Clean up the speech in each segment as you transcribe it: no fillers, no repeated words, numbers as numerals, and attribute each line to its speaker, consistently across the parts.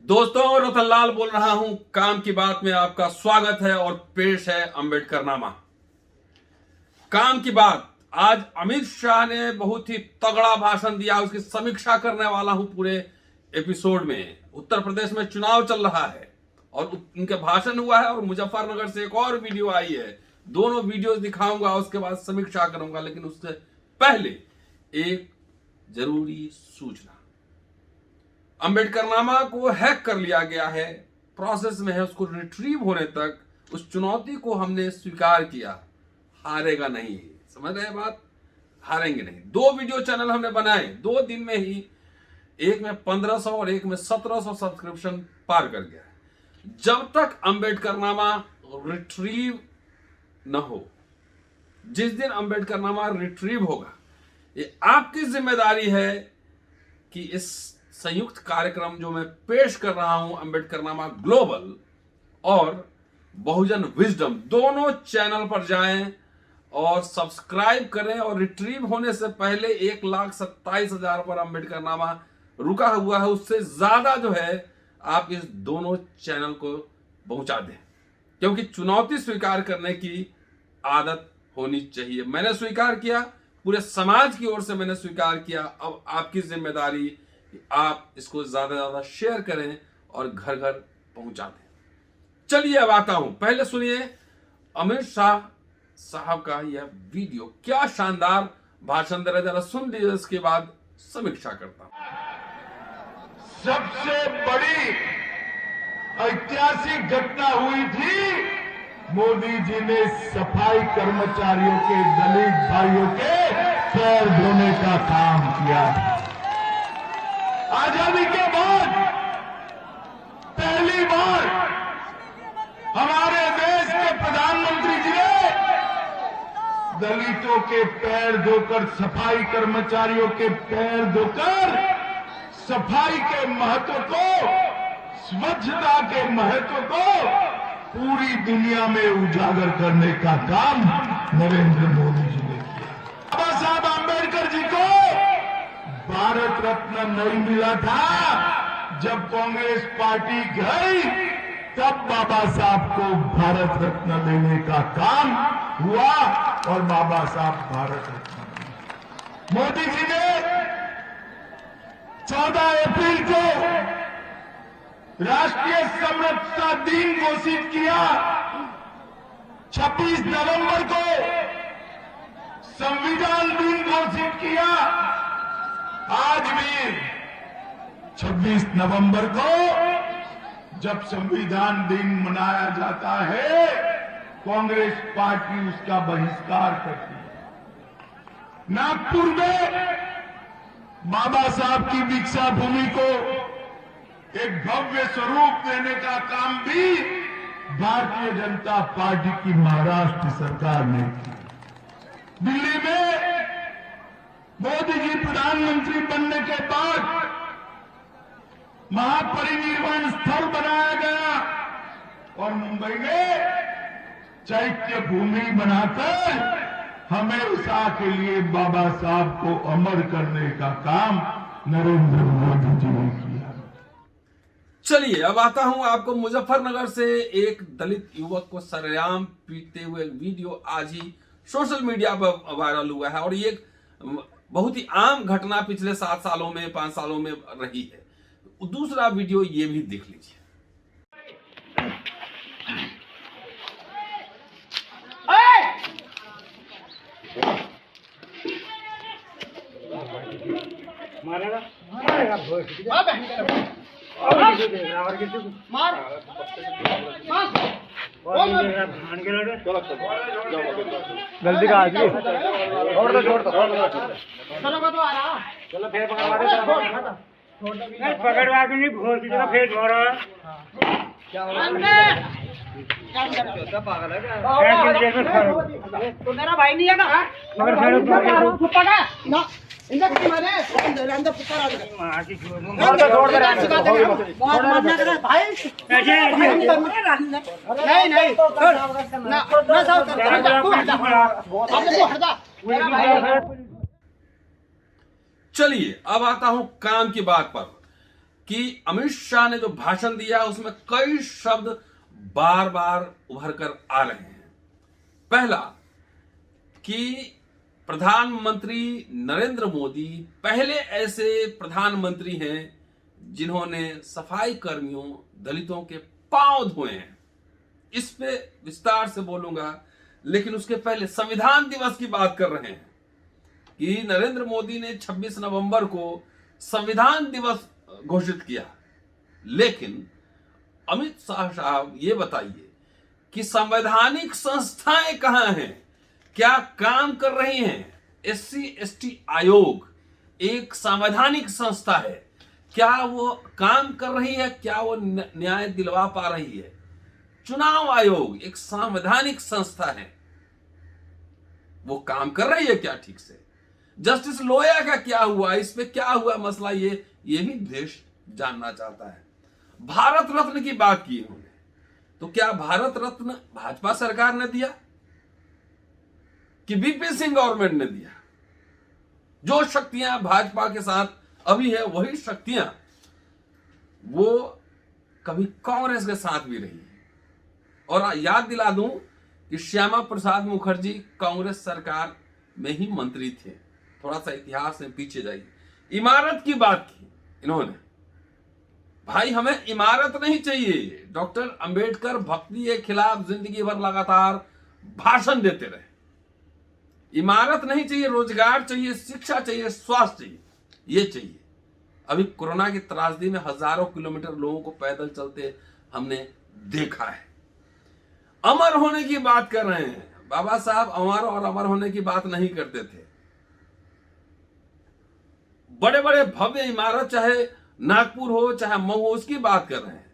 Speaker 1: दोस्तों, रतनलाल बोल रहा हूं। काम की बात में आपका स्वागत है और पेश है अंबेडकरनामा। काम की बात। आज अमित शाह ने बहुत ही तगड़ा भाषण दिया, उसकी समीक्षा करने वाला हूं पूरे एपिसोड में। उत्तर प्रदेश में चुनाव चल रहा है और उनके भाषण हुआ है और मुजफ्फरनगर से एक और वीडियो आई है। दोनों वीडियोस दिखाऊंगा, उसके बाद समीक्षा करूंगा। लेकिन उससे पहले एक जरूरी सूचना। अंबेडकरनामा को हैक कर लिया गया है, प्रोसेस में है। उसको रिट्रीव होने तक उस चुनौती को हमने स्वीकार किया। हारेगा नहीं, समझ रहे हैं बात? हारेंगे नहीं। 2 वीडियो चैनल हमने बनाए 2 दिन में ही। एक में 1500 और एक में 1700 सब्सक्रिप्शन पार कर गया है। जब तक अंबेडकरनामा रिट्रीव न हो, जिस दिन अंबेडकरनामा रिट्रीव होगा, ये आपकी जिम्मेदारी है कि इस संयुक्त कार्यक्रम जो मैं पेश कर रहा हूं, अंबेडकरनामा ग्लोबल और बहुजन विजडम, दोनों चैनल पर जाएं और सब्सक्राइब करें। और रिट्रीव होने से पहले 1,27,000 पर अंबेडकरनामा रुका हुआ है, उससे ज्यादा जो है आप इस दोनों चैनल को पहुंचा दें, क्योंकि चुनौती स्वीकार करने की आदत होनी चाहिए। मैंने स्वीकार किया, पूरे समाज की ओर से मैंने स्वीकार किया। अब आपकी जिम्मेदारी कि आप इसको ज्यादा ज्यादा शेयर करें और घर घर पहुंचा दें। चलिए अब आता हूं। पहले सुनिए अमित शाह साहब का यह वीडियो। क्या शानदार भाषण दे रहे, जरा सुन लीजिए, इसके बाद समीक्षा करता हूं।
Speaker 2: सबसे बड़ी ऐतिहासिक घटना हुई थी, मोदी जी ने सफाई कर्मचारियों के, दलित भाइयों के पैर धोने का काम किया। आजादी के बाद पहली बार हमारे देश के प्रधानमंत्री जी ने दलितों के पैर धोकर, सफाई कर्मचारियों के पैर धोकर सफाई के महत्व को, स्वच्छता के महत्व को पूरी दुनिया में उजागर करने का काम नरेंद्र मोदी जी ने किया। बाबा साहब आंबेडकर जी को भारत रत्न नहीं मिला था। जब कांग्रेस पार्टी गई तब बाबा साहब को भारत रत्न देने का काम हुआ और बाबा साहब भारत रत्न। मोदी जी ने 14 अप्रैल को राष्ट्रीय समरसता दिन घोषित किया। 26 नवंबर को संविधान दिन घोषित किया। आज भी 26 नवंबर को जब संविधान दिन मनाया जाता है, कांग्रेस पार्टी उसका बहिष्कार करती है। नागपुर में बाबा साहब की दीक्षा भूमि को एक भव्य स्वरूप देने का काम भी भारतीय जनता पार्टी की महाराष्ट्र सरकार ने किया। दिल्ली में मोदी जी प्रधानमंत्री बनने के बाद महापरिनिर्वाण स्थल बनाया गया और मुंबई में चैत्य भूमि बनाकर हमेशा के लिए बाबा साहब को अमर करने का काम नरेंद्र मोदी जी ने किया।
Speaker 1: चलिए अब आता हूं आपको मुजफ्फरनगर से एक दलित युवक को सरेआम पीटते हुए एक वीडियो आज ही सोशल मीडिया पर वायरल हुआ है। और ये बहुत ही आम घटना पिछले 7 सालों में, 5 सालों में रही है। दूसरा वीडियो ये भी देख लीजिए।
Speaker 3: मारेगा मारेगा जल्दी का आज छोड़ दो चलो तो आ रहा। चलो फिर पकड़वा के नहीं घोर की तरह फेंक हो रहा है। क्या हो रहा है? पागल है क्या? तो मेरा भाई नहीं है ना, मगर पकड़ा ना इंदर की मारे अंदर पुकार आ गया। मां की छोड़ दे भाई नहीं नहीं ना ना साउथ तू हटा।
Speaker 1: चलिए अब आता हूं काम की बात पर। कि अमित शाह ने जो भाषण दिया उसमें कई शब्द बार बार उभर कर आ रहे हैं। पहला कि प्रधानमंत्री नरेंद्र मोदी पहले ऐसे प्रधानमंत्री हैं जिन्होंने सफाई कर्मियों, दलितों के पांव धोए हैं। इस पे विस्तार से बोलूंगा, लेकिन उसके पहले संविधान दिवस की बात कर रहे हैं कि नरेंद्र मोदी ने 26 नवंबर को संविधान दिवस घोषित किया, लेकिन अमित शाह साहब ये बताइए कि संवैधानिक संस्थाएं कहां हैं, क्या काम कर रही हैं? SC/ST आयोग एक संवैधानिक संस्था है, क्या वो काम कर रही है? क्या वो न्याय दिलवा पा रही है? चुनाव आयोग एक संवैधानिक संस्था है, वो काम कर रही है क्या ठीक से? जस्टिस लोया का क्या हुआ, इस पे क्या हुआ मसला, ये भी देश जानना चाहता है। भारत रत्न की बात की उन्होंने, तो क्या भारत रत्न भाजपा सरकार ने दिया कि वीपी सिंह गवर्नमेंट ने दिया? जो शक्तियां भाजपा के साथ अभी है वही शक्तियां वो कभी कांग्रेस के साथ भी रही है। और याद दिला दूं कि श्यामा प्रसाद मुखर्जी कांग्रेस सरकार में ही मंत्री थे। थोड़ा सा इतिहास में पीछे जाइए। इमारत की बात की इन्होंने, भाई हमें इमारत नहीं चाहिए। डॉक्टर अंबेडकर भक्ति के खिलाफ जिंदगी भर लगातार भाषण देते रहे। इमारत नहीं चाहिए, रोजगार चाहिए, शिक्षा चाहिए, स्वास्थ्य चाहिए, ये चाहिए। अभी कोरोना की त्रासदी में हजारों किलोमीटर लोगों को पैदल चलते हमने देखा है। अमर होने की बात कर रहे हैं। बाबा साहब अमर और अमर होने की बात नहीं करते थे। बड़े बड़े भव्य इमारत, चाहे नागपुर हो चाहे मऊ हो, उसकी बात कर रहे हैं।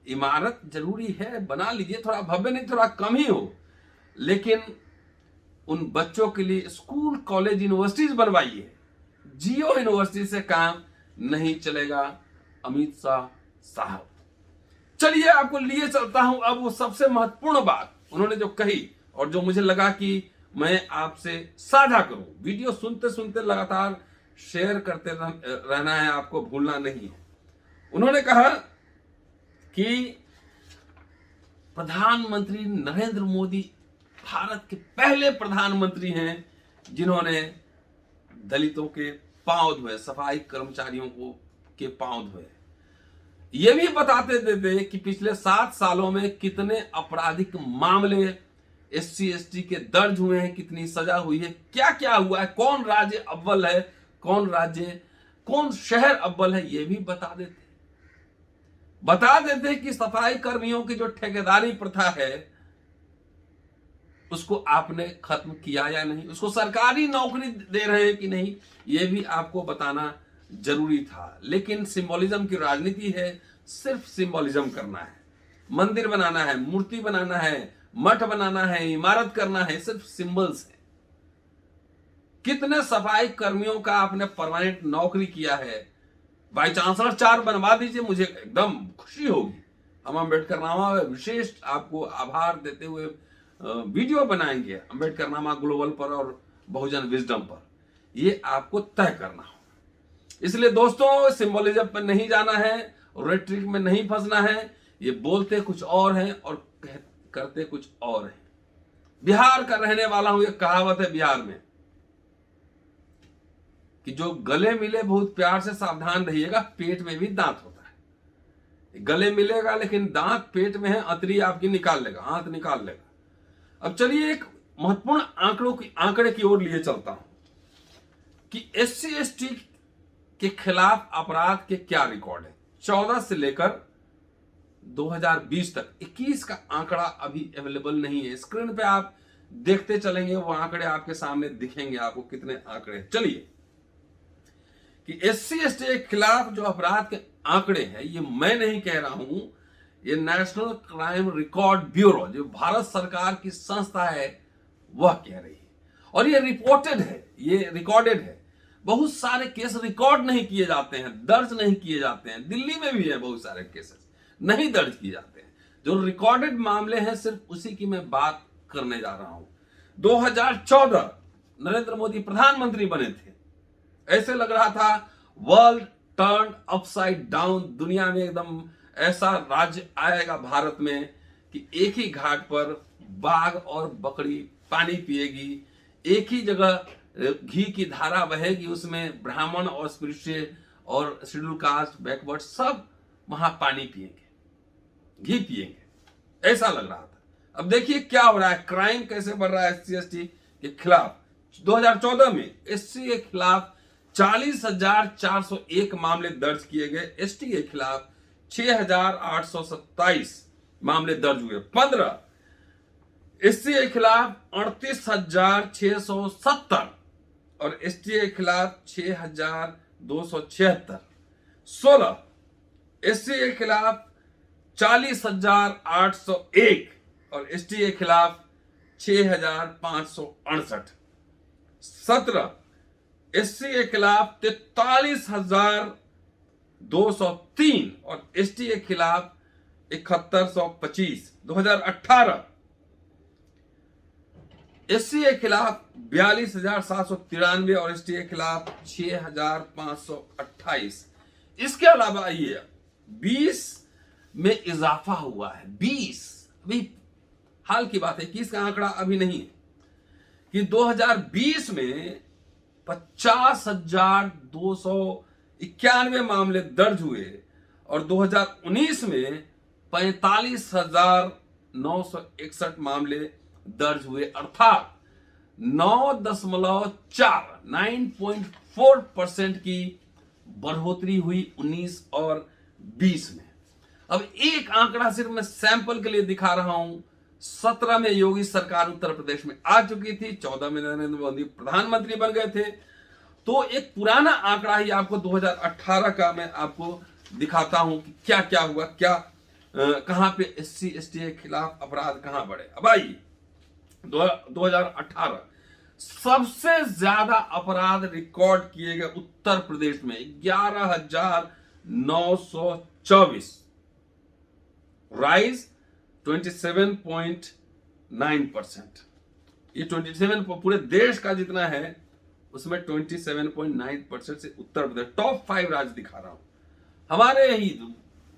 Speaker 1: इमारत जरूरी है, बना लीजिए, थोड़ा भव्य नहीं, थोड़ा कम ही हो, लेकिन उन बच्चों के लिए स्कूल, कॉलेज, यूनिवर्सिटीज बनवाइए। जियो यूनिवर्सिटी से काम नहीं चलेगा अमित शाह साहब। चलिए आपको लिए चलता हूं अब वो सबसे महत्वपूर्ण बात उन्होंने जो कही और जो मुझे लगा कि मैं आपसे साझा करूं। वीडियो सुनते सुनते लगातार शेयर करते रहना है, आपको भूलना नहीं है। उन्होंने कहा कि प्रधानमंत्री नरेंद्र मोदी भारत के पहले प्रधानमंत्री हैं जिन्होंने दलितों के पांव धोए, सफाई कर्मचारियों को के पांव धोए। ये भी बताते देते कि पिछले 7 सालों में कितने आपराधिक मामले SC/ST के दर्ज हुए हैं, कितनी सजा हुई है, क्या क्या हुआ है, कौन राज्य अव्वल है, कौन शहर अव्वल है, ये भी बता देते कि सफाई कर्मियों की जो ठेकेदारी प्रथा है उसको आपने खत्म किया या नहीं, उसको सरकारी नौकरी दे रहे हैं कि नहीं, ये भी आपको बताना जरूरी था। लेकिन सिंबोलिज्म की राजनीति है, सिर्फ सिंबोलिज्म करना है, मंदिर बनाना है, मूर्ति बनाना है, मठ बनाना है, इमारत करना है, सिर्फ सिंबल्स है। कितने सफाई कर्मियों का आपने परमानेंट नौकरी किया है? बाई चांसलर 4 बनवा दीजिए, मुझे एकदम खुशी होगी। हम अम्बेडकर नामा विशेष आपको आभार देते हुए वीडियो बनाएंगे अम्बेडकर नामा ग्लोबल पर और बहुजन विजडम पर, ये आपको तय करना हो। इसलिए दोस्तों, सिंबोलिज्म पर नहीं जाना है, रेट्रिक में नहीं फंसना है। ये बोलते कुछ और हैं और करते कुछ और हैं। बिहार का रहने वाला हूं, एक कहावत है बिहार में कि जो गले मिले बहुत प्यार से सावधान रहिएगा, पेट में भी दांत होता है। गले मिलेगा लेकिन दांत पेट में है, अंतरी आपकी निकाल लेगा, हाथ निकाल लेगा। अब चलिए एक महत्वपूर्ण आंकड़े की ओर लिए चलता हूं कि SC/ST के खिलाफ अपराध के क्या रिकॉर्ड है। 14 से लेकर 2020 तक 21 का आंकड़ा अभी अवेलेबल नहीं है। स्क्रीन पे आप देखते चलेंगे, वो आंकड़े आपके सामने दिखेंगे, आपको कितने आंकड़े। चलिए कि SC/ST के खिलाफ जो अपराध के आंकड़े हैं, ये मैं नहीं कह रहा हूं, ये नेशनल क्राइम रिकॉर्ड ब्यूरो जो भारत सरकार की संस्था है वह कह रही है। और ये रिपोर्टेड है, ये रिकॉर्डेड है। बहुत सारे केस रिकॉर्ड नहीं किए जाते हैं, दर्ज नहीं किए जाते हैं। दिल्ली में भी है बहुत सारे केसेस नहीं दर्ज किए जाते हैं। जो रिकॉर्डेड मामले हैं सिर्फ उसी की मैं बात करने जा रहा हूं। 2014 नरेंद्र मोदी प्रधानमंत्री बने थे, ऐसे लग रहा था वर्ल्ड टर्न अपसाइड डाउन। दुनिया में एकदम ऐसा राज्य आएगा भारत में कि एक ही घाट पर बाघ और बकरी पानी पिएगी, एक ही जगह घी की धारा बहेगी, उसमें ब्राह्मण और स्पिरिचुअल और शेड्यूल कास्ट बैकवर्ड सब वहां पानी पिएंगे, घी पिएंगे, ऐसा लग रहा था। अब देखिए क्या हो रहा है, क्राइम कैसे बढ़ रहा है SC/ST के खिलाफ। 2014 में SC के खिलाफ 40,401 मामले दर्ज किए गए, ST के खिलाफ 6,827 मामले दर्ज हुए। 15 SC के खिलाफ 38,670 और ST के खिलाफ 6,276। 16 SC के खिलाफ 40,801 और ST के खिलाफ 6,568। 17 SC के खिलाफ 43,203 और ST के खिलाफ 7125। 2018 SC के खिलाफ 42,793 और ST के खिलाफ 6,528। इसके अलावा ये 20 में इजाफा हुआ है। 20 अभी हाल की बात है, 21 का आंकड़ा अभी नहीं है, कि 2020 में 50,291 मामले दर्ज हुए और 2019 में 45,961 मामले दर्ज हुए, अर्थात 9.4% की बढ़ोतरी हुई 19 और 20 में। अब एक आंकड़ा सिर्फ मैं सैंपल के लिए दिखा रहा हूं। 17 में योगी सरकार उत्तर प्रदेश में आ चुकी थी, 14 में नरेंद्र मोदी प्रधानमंत्री बन गए थे। तो एक पुराना आंकड़ा ही आपको 2018 का मैं आपको दिखाता हूं कि क्या क्या हुआ, क्या कहां पे SC/ST के खिलाफ अपराध कहां बढ़े। अब आइए 2018 सबसे ज्यादा अपराध रिकॉर्ड किए गए उत्तर प्रदेश में 11,924, राइज 27.9%। ये 27 पूरे देश का जितना है उसमें 27.9% से उत्तर प्रदेश टॉप 5 राज्य दिखा रहा हूं। हमारे ही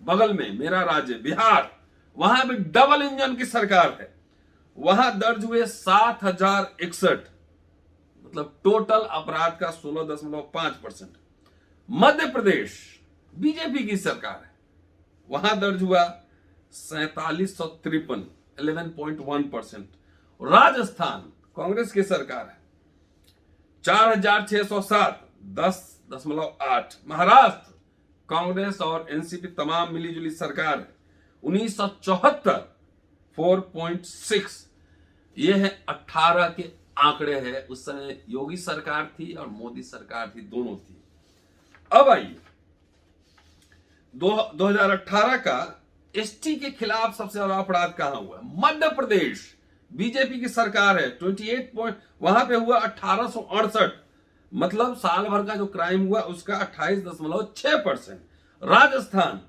Speaker 1: बगल में मेरा राज्य बिहार, वहां भी डबल इंजन की सरकार है, वहां दर्ज हुए 7,061, मतलब टोटल अपराध का 16.5%। मध्य प्रदेश बीजेपी की सरकार है, वहां दर्ज हुआ 4,753, 11.1%। राजस्थान कांग्रेस की सरकार है, 4,607, 10.8। महाराष्ट्र कांग्रेस और एनसीपी तमाम मिलीजुली सरकार है, 1974, 4.6। ये है 18 के आंकड़े हैं। उस समय योगी सरकार थी और मोदी सरकार थी, दोनों थी। अब आइए 2018 का ST के खिलाफ सबसे ज्यादा अपराध कहां हुआ। मध्य प्रदेश बीजेपी की सरकार है, 28 वहां पे हुआ 1868, मतलब साल भर का जो क्राइम हुआ उसका 28.6%। राजस्थान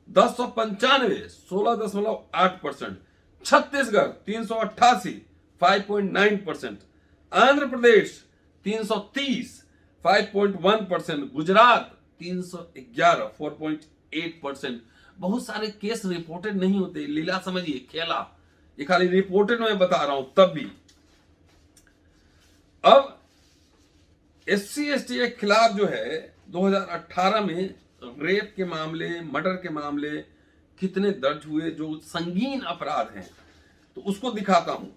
Speaker 1: 1095, 16.8%। छत्तीसगढ़ 388, 5.9%। आंध्र प्रदेश 330, 5.1%। गुजरात 311, 4.8%। बहुत सारे केस रिपोर्टेड नहीं होते, लीला समझिए, खेला, ये खाली रिपोर्टेड मैं बता रहा हूं। तब भी अब SC/ST के खिलाफ जो है 2018 में रेप के मामले, मर्डर के मामले कितने दर्ज हुए जो संगीन अपराध हैं, तो उसको दिखाता हूं।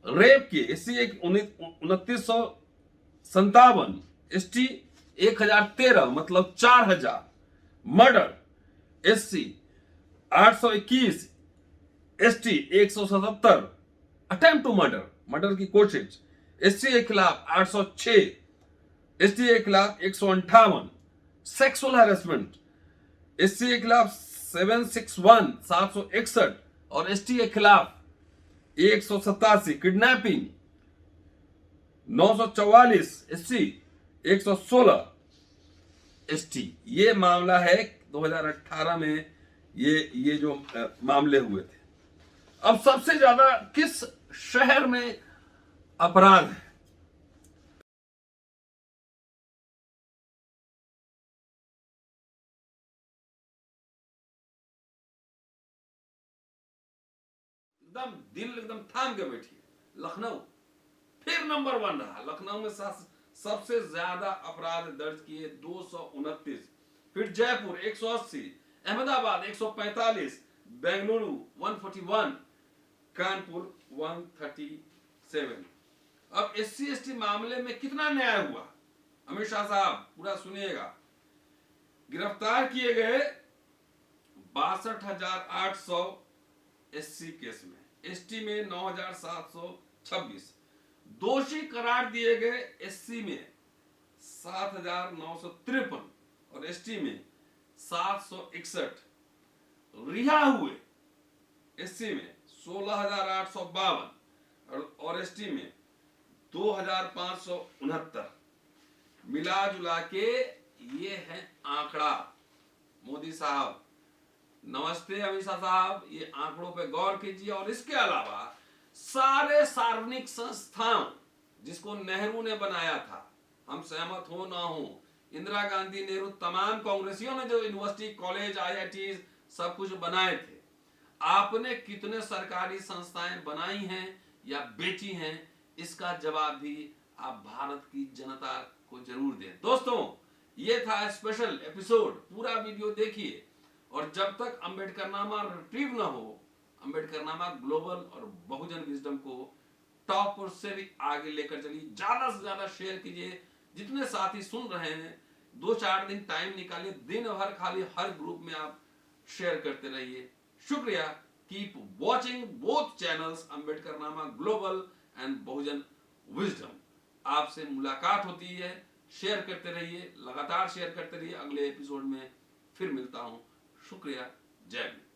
Speaker 1: रेप के SC 2957, ST 1013, मतलब 4000। Murder SC 821, ST 177, attempt to murder, murder की कोशिश, SC के खिलाफ 806, ST के खिलाफ 158। सेक्सुअल हैरेसमेंट SC के खिलाफ 761, 761 और ST के खिलाफ 187। Kidnapping 944, SC 116, ST। ये मामला है 2018 में, ये जो मामले हुए थे। अब सबसे ज्यादा किस शहर में अपराध है? एकदम दिल एकदम थाम के बैठिए। लखनऊ फिर नंबर 1 रहा। लखनऊ में सबसे ज्यादा अपराध दर्ज किए 229, फिर जयपुर 180, अहमदाबाद 145, बेंगलुरु 141, कानपुर 137। अब SC/ST मामले में कितना न्याय हुआ, अमित शाह साहब पूरा सुनिएगा। गिरफ्तार किए गए 62,800 SC केस में, ST में 9,726, दोषी करार दिए गए SC में 7,953 और ST में 761, रिहा हुए SC में 16,852 और ST में 2,569। मिला जुला के ये है आंकड़ा। मोदी साहब नमस्ते, अमित शाह साहब, ये आंकड़ों पे गौर कीजिए। और इसके अलावा सारे सार्वजनिक संस्थाओं जिसको नेहरू ने बनाया था, हम सहमत हो ना हो, इंदिरा गांधी, नेहरू, तमाम कांग्रेसियों ने जो यूनिवर्सिटी, कॉलेज, IIT सब कुछ बनाए थे, आपने कितने सरकारी संस्थाएं बनाई हैं या बेची हैं, इसका जवाब भी आप भारत की जनता को जरूर दें। दोस्तों, ये था स्पेशल एपिसोड, पूरा वीडियो देखिए। और जब तक अंबेडकरनामा रिट्रीव ना हो, अंबेडकरनामा ग्लोबल और बहुजन विजडम को टॉप पर से भी आगे लेकर चलिए। ज्यादा से ज्यादा शेयर कीजिए। जितने साथी सुन रहे हैं, 2-4 दिन टाइम निकालिए, दिन भर खाली हर ग्रुप में आप शेयर करते रहिए। शुक्रिया। Keep watching both channels, Ambedkarnama global and Bahujan wisdom. आपसे मुलाकात होती है, शेयर करते रहिए, लगातार शेयर करते रहिए। अगले एपिसोड में फिर मिलता हूं। शुक्रिया। जय हिंद।